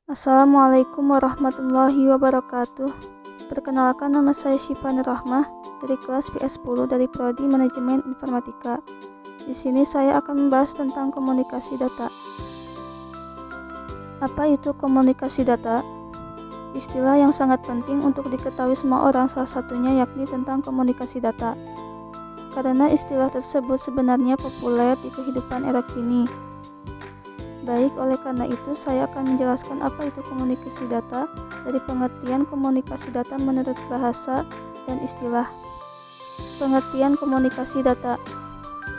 Assalamualaikum warahmatullahi wabarakatuh. Perkenalkan, nama saya Syifa Nurrahmah dari kelas PS10 dari Prodi Manajemen Informatika. Di sini saya akan membahas tentang komunikasi data. Apa itu komunikasi data? Istilah yang sangat penting untuk diketahui semua orang, salah satunya yakni tentang komunikasi data. Karena istilah tersebut sebenarnya populer di kehidupan era kini. Baik, oleh karena itu saya akan menjelaskan apa itu komunikasi data dari pengertian komunikasi data menurut bahasa dan istilah. Pengertian komunikasi data.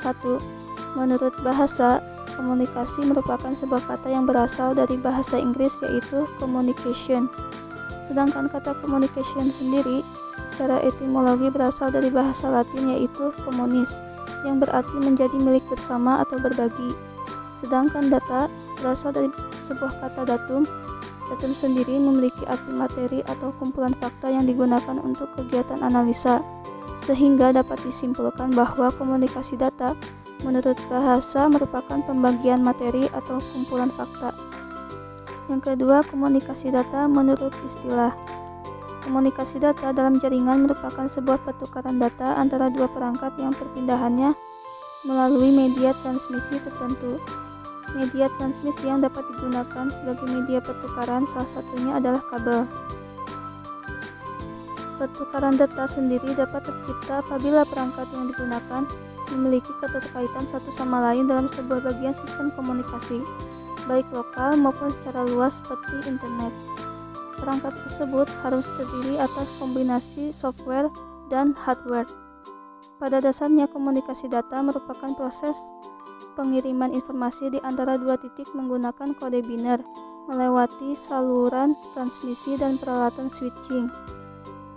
1. Menurut bahasa, komunikasi merupakan sebuah kata yang berasal dari bahasa Inggris yaitu communication. Sedangkan kata communication sendiri secara etimologi berasal dari bahasa Latin yaitu communis, yang berarti menjadi milik bersama atau berbagi. Sedangkan data berasal dari sebuah kata datum. Datum sendiri memiliki arti materi atau kumpulan fakta yang digunakan untuk kegiatan analisa, sehingga dapat disimpulkan bahwa komunikasi data menurut bahasa merupakan pembagian materi atau kumpulan fakta. Yang kedua, komunikasi data menurut istilah. Komunikasi data dalam jaringan merupakan sebuah pertukaran data antara dua perangkat yang perpindahannya melalui media transmisi tertentu. Media transmisi yang dapat digunakan sebagai media pertukaran salah satunya adalah kabel. Pertukaran data sendiri dapat tercipta apabila perangkat yang digunakan memiliki keterkaitan satu sama lain dalam sebuah bagian sistem komunikasi, baik lokal maupun secara luas seperti internet. Perangkat tersebut harus terdiri atas kombinasi software dan hardware. Pada dasarnya, komunikasi data merupakan proses pengiriman informasi di antara dua titik menggunakan kode biner melewati saluran transmisi dan peralatan switching.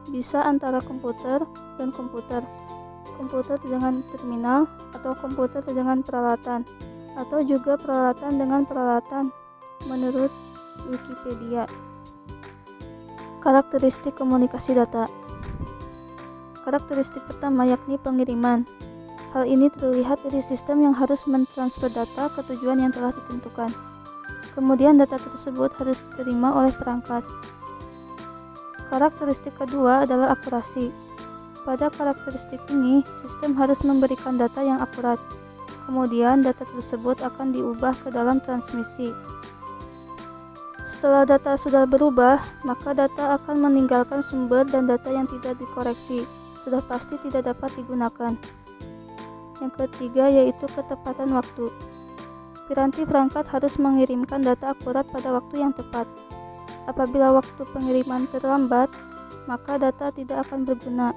Bisa antara komputer dan komputer, komputer dengan terminal, atau komputer dengan peralatan, atau juga peralatan dengan peralatan menurut Wikipedia. Karakteristik komunikasi data. Karakteristik pertama yakni pengiriman. Hal ini terlihat dari sistem yang harus mentransfer data ke tujuan yang telah ditentukan. Kemudian data tersebut harus diterima oleh perangkat. Karakteristik kedua adalah akurasi. Pada karakteristik ini, sistem harus memberikan data yang akurat. Kemudian data tersebut akan diubah ke dalam transmisi. Setelah data sudah berubah, maka data akan meninggalkan sumber dan data yang tidak dikoreksi sudah pasti tidak dapat digunakan. Yang ketiga yaitu ketepatan waktu. Piranti perangkat harus mengirimkan data akurat pada waktu yang tepat. Apabila waktu pengiriman terlambat, maka data tidak akan berguna.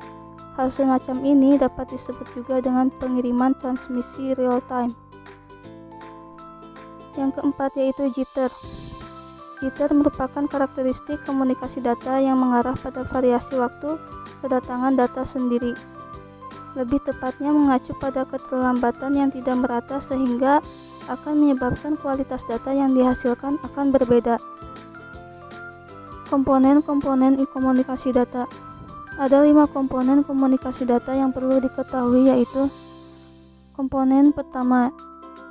Hal semacam ini dapat disebut juga dengan pengiriman transmisi real time. Yang keempat yaitu jitter. Jitter merupakan karakteristik komunikasi data yang mengarah pada variasi waktu kedatangan data sendiri. Lebih tepatnya mengacu pada keterlambatan yang tidak merata sehingga akan menyebabkan kualitas data yang dihasilkan akan berbeda. Komponen-komponen komunikasi data. Ada 5 komponen komunikasi data yang perlu diketahui, yaitu komponen pertama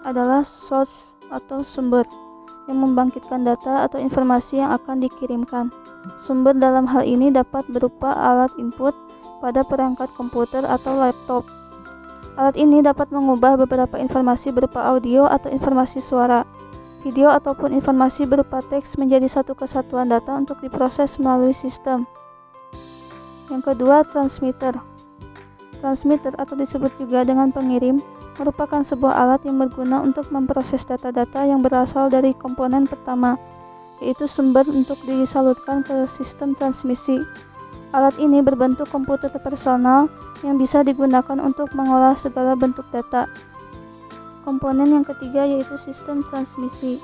adalah source atau sumber yang membangkitkan data atau informasi yang akan dikirimkan. Sumber dalam hal ini dapat berupa alat input pada perangkat komputer atau laptop. Alat ini dapat mengubah beberapa informasi berupa audio atau informasi suara, video ataupun informasi berupa teks menjadi satu kesatuan data untuk diproses melalui sistem. Yang kedua, transmitter. Transmitter atau disebut juga dengan pengirim merupakan sebuah alat yang berguna untuk memproses data-data yang berasal dari komponen pertama, yaitu sumber untuk disalurkan ke sistem transmisi. Alat ini berbentuk komputer personal yang bisa digunakan untuk mengolah segala bentuk data. Komponen yang ketiga yaitu sistem transmisi.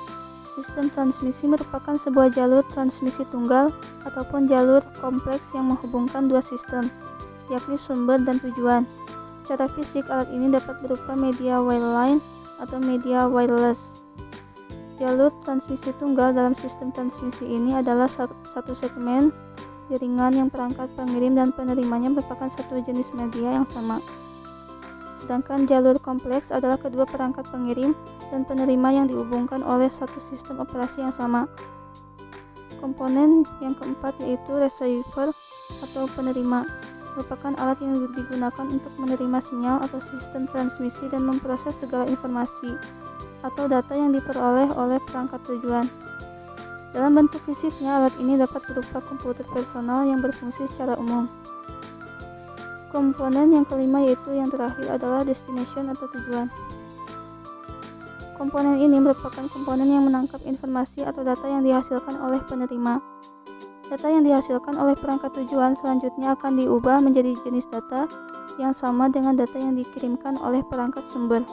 Sistem transmisi merupakan sebuah jalur transmisi tunggal ataupun jalur kompleks yang menghubungkan dua sistem, yakni sumber dan tujuan. Secara fisik, alat ini dapat berupa media wireline atau media wireless. Jalur transmisi tunggal dalam sistem transmisi ini adalah satu segmen jaringan yang perangkat pengirim dan penerimanya merupakan satu jenis media yang sama. Sedangkan jalur kompleks adalah kedua perangkat pengirim dan penerima yang dihubungkan oleh satu sistem operasi yang sama. Komponen yang keempat yaitu receiver atau penerima, merupakan alat yang digunakan untuk menerima sinyal atau sistem transmisi dan memproses segala informasi atau data yang diperoleh oleh perangkat tujuan. Dalam bentuk fisiknya, alat ini dapat berupa komputer personal yang berfungsi secara umum. Komponen yang kelima yaitu yang terakhir adalah destination atau tujuan. Komponen ini merupakan komponen yang menangkap informasi atau data yang dihasilkan oleh penerima. Data yang dihasilkan oleh perangkat tujuan selanjutnya akan diubah menjadi jenis data yang sama dengan data yang dikirimkan oleh perangkat sumber.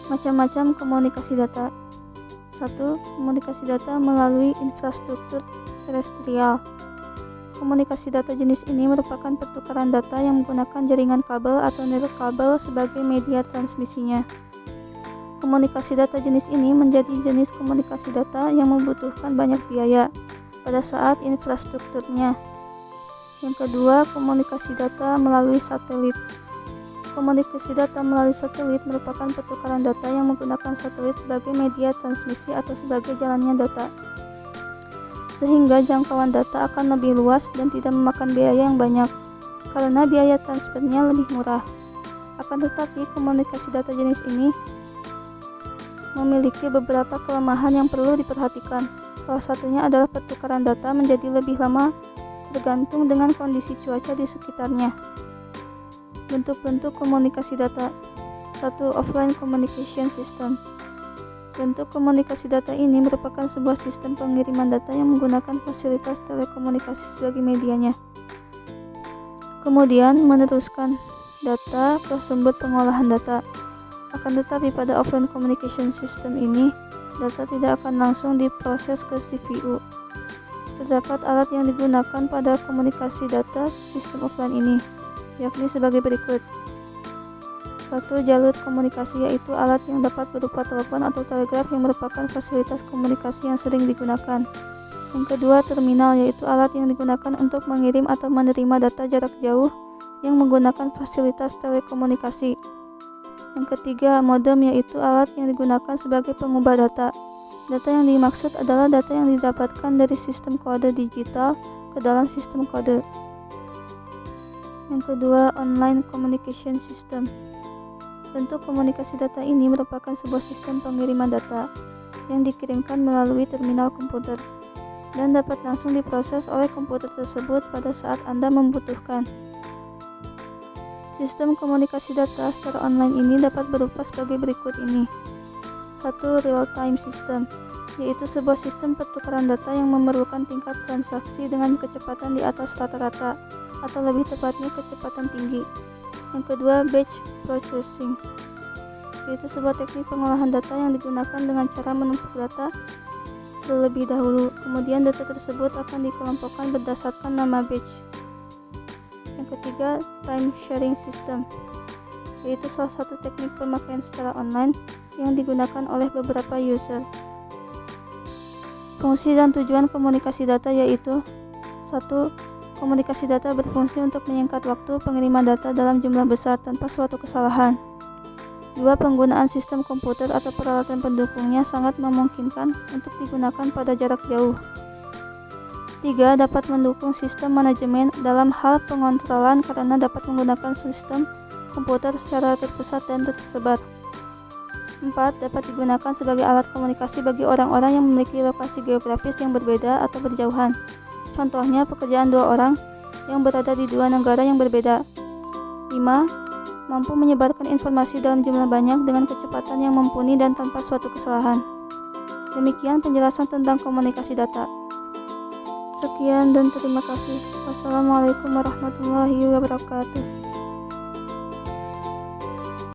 Macam-macam komunikasi data. 1. Komunikasi data melalui infrastruktur terestrial. Komunikasi data jenis ini merupakan pertukaran data yang menggunakan jaringan kabel atau nirkabel sebagai media transmisinya. Komunikasi data jenis ini menjadi jenis komunikasi data yang membutuhkan banyak biaya pada saat infrastrukturnya. Yang kedua, komunikasi data melalui satelit. Komunikasi data melalui satelit merupakan pertukaran data yang menggunakan satelit sebagai media transmisi atau sebagai jalannya data, sehingga jangkauan data akan lebih luas dan tidak memakan biaya yang banyak karena biaya transfernya lebih murah. Akan tetapi, komunikasi data jenis ini memiliki beberapa kelemahan yang perlu diperhatikan. Salah satunya adalah pertukaran data menjadi lebih lama tergantung dengan kondisi cuaca di sekitarnya. Bentuk-bentuk komunikasi data. 1. Offline communication system. Bentuk komunikasi data ini merupakan sebuah sistem pengiriman data yang menggunakan fasilitas telekomunikasi sebagai medianya. Kemudian meneruskan data ke sumber pengolahan data. Akan tetapi pada offline communication system ini, data tidak akan langsung diproses ke CPU. Terdapat alat yang digunakan pada komunikasi data sistem offline ini, yakni sebagai berikut. 1. Jalur komunikasi, yaitu alat yang dapat berupa telepon atau telegraf yang merupakan fasilitas komunikasi yang sering digunakan. Yang kedua, terminal, yaitu alat yang digunakan untuk mengirim atau menerima data jarak jauh yang menggunakan fasilitas telekomunikasi. Yang ketiga, modem, yaitu alat yang digunakan sebagai pengubah data. Data yang dimaksud adalah data yang didapatkan dari sistem kode digital ke dalam sistem kode. Yang kedua, online communication system. Bentuk komunikasi data ini merupakan sebuah sistem pengiriman data yang dikirimkan melalui terminal komputer dan dapat langsung diproses oleh komputer tersebut pada saat Anda membutuhkan. Sistem komunikasi data secara online ini dapat berupa sebagai berikut ini. 1. Real-time system, yaitu sebuah sistem pertukaran data yang memerlukan tingkat transaksi dengan kecepatan di atas rata-rata, atau lebih tepatnya kecepatan tinggi. Yang kedua, batch processing, yaitu sebuah teknik pengolahan data yang digunakan dengan cara menumpuk data terlebih dahulu, kemudian data tersebut akan dikelompokkan berdasarkan nama batch. Yang ketiga, time sharing system, yaitu salah satu teknik pemakaian secara online yang digunakan oleh beberapa user. Fungsi dan tujuan komunikasi data yaitu 1. Komunikasi data berfungsi untuk menyingkat waktu pengiriman data dalam jumlah besar tanpa suatu kesalahan. 2. Penggunaan sistem komputer atau peralatan pendukungnya sangat memungkinkan untuk digunakan pada jarak jauh. 3. Dapat mendukung sistem manajemen dalam hal pengontrolan karena dapat menggunakan sistem komputer secara terpusat dan tersebar. 4. Dapat digunakan sebagai alat komunikasi bagi orang-orang yang memiliki lokasi geografis yang berbeda atau berjauhan. Contohnya, pekerjaan dua orang yang berada di dua negara yang berbeda. 5. Mampu menyebarkan informasi dalam jumlah banyak dengan kecepatan yang mumpuni dan tanpa suatu kesalahan. Demikian penjelasan tentang komunikasi data. Sekian dan terima kasih. Wassalamualaikum warahmatullahi wabarakatuh.